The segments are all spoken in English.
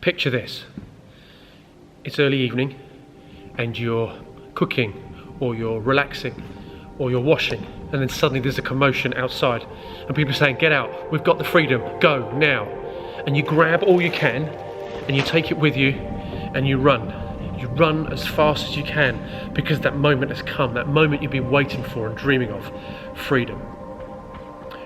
Picture this. It's early evening and you're cooking or you're relaxing or you're washing, and then suddenly there's a commotion outside and people are saying, get out, we've got the freedom, go now. And you grab all you can and you take it with you and you run. You run as fast as you can because that moment has come, that moment you've been waiting for and dreaming of, freedom.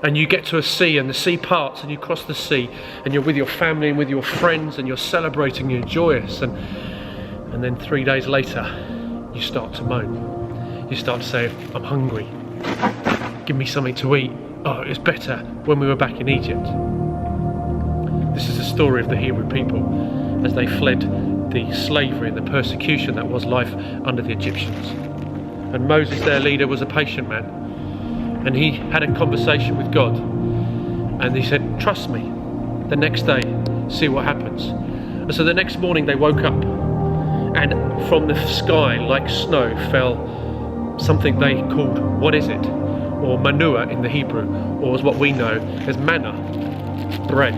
And you get to a sea and the sea parts and you cross the sea and you're with your family and with your friends and you're celebrating, you're joyous, and then 3 days later you start to moan. You start to say, I'm hungry, give me something to eat. Oh, it was better when we were back in Egypt. This is the story of the Hebrew people as they fled the slavery and the persecution that was life under the Egyptians. And Moses, their leader, was a patient man, and he had a conversation with God, and he said, trust me, the next day, see what happens. And so the next morning they woke up, and from the sky, like snow, fell something they called, what is it? Or manua in the Hebrew, or as what we know as manna, bread.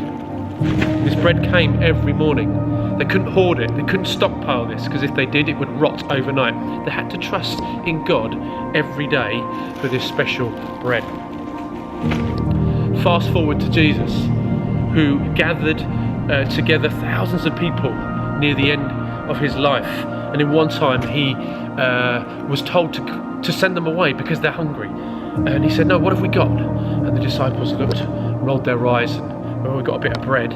This bread came every morning. They couldn't hoard it, they couldn't stockpile this, because if they did it would rot overnight. They had to trust in God every day for this special bread. Fast forward to Jesus, who gathered together thousands of people near the end of his life, and in one time he was told to send them away because they're hungry, and he said, no, what have we got? And the disciples looked, rolled their eyes, and well, we got a bit of bread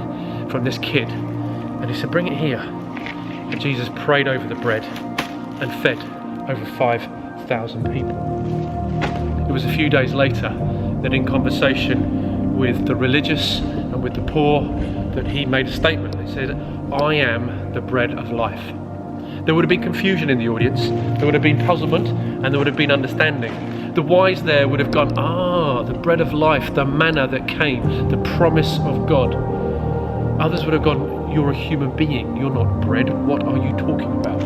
from this kid, and he said, bring it here. And Jesus prayed over the bread and fed over 5,000 people. It was a few days later that in conversation with the religious and with the poor that he made a statement. He said, I am the bread of life. There would have been confusion in the audience, there would have been puzzlement, and there would have been understanding. The wise there would have gone, the bread of life, the manna that came, the promise of God. Others would have gone, you're a human being, you're not bread, what are you talking about?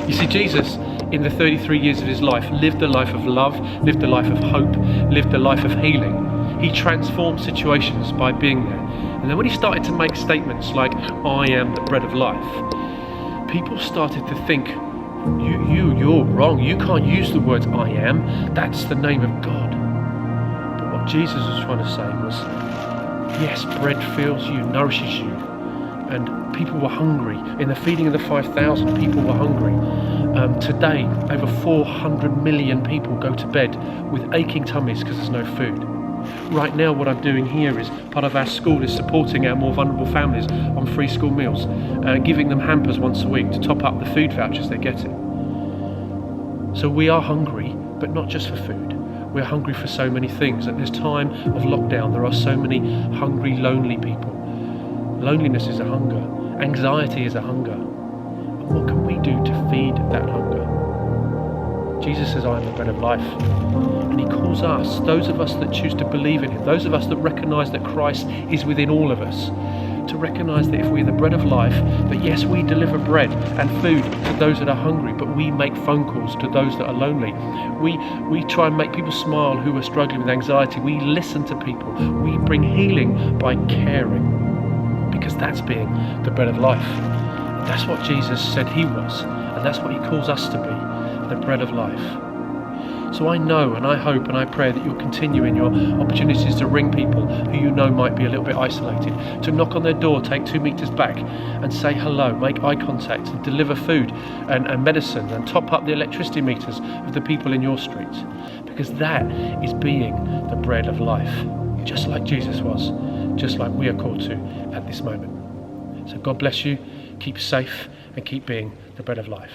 You see, Jesus, in the 33 years of his life, lived a life of love, lived a life of hope, lived a life of healing. He transformed situations by being there. And then when he started to make statements like, I am the bread of life, people started to think, you're wrong, you can't use the words I am, that's the name of God. But what Jesus was trying to say was, yes, bread fills you, nourishes you, and people were hungry. In the feeding of the 5,000, people were hungry. Today, over 400 million people go to bed with aching tummies because there's no food. Right now, what I'm doing here is part of our school is supporting our more vulnerable families on free school meals, giving them hampers once a week to top up the food vouchers they're getting. So we are hungry, but not just for food. We're hungry for so many things. At this time of lockdown, there are so many hungry, lonely people. Loneliness is a hunger. Anxiety is a hunger. And what can we do to feed that hunger? Jesus says, I am the bread of life. And he calls us, those of us that choose to believe in him, those of us that recognise that Christ is within all of us, to recognise that if we're the bread of life, that yes, we deliver bread and food to those that are hungry, but we make phone calls to those that are lonely. We try and make people smile who are struggling with anxiety. We listen to people. We bring healing by caring, because that's being the bread of life. That's what Jesus said he was, and that's what he calls us to be, the bread of life. So I know and I hope and I pray that you'll continue in your opportunities to ring people who you know might be a little bit isolated, to knock on their door, take 2 meters back and say hello, make eye contact and deliver food and medicine and top up the electricity meters of the people in your streets. Because that is being the bread of life, just like Jesus was, just like we are called to at this moment. So God bless you, keep safe and keep being the bread of life.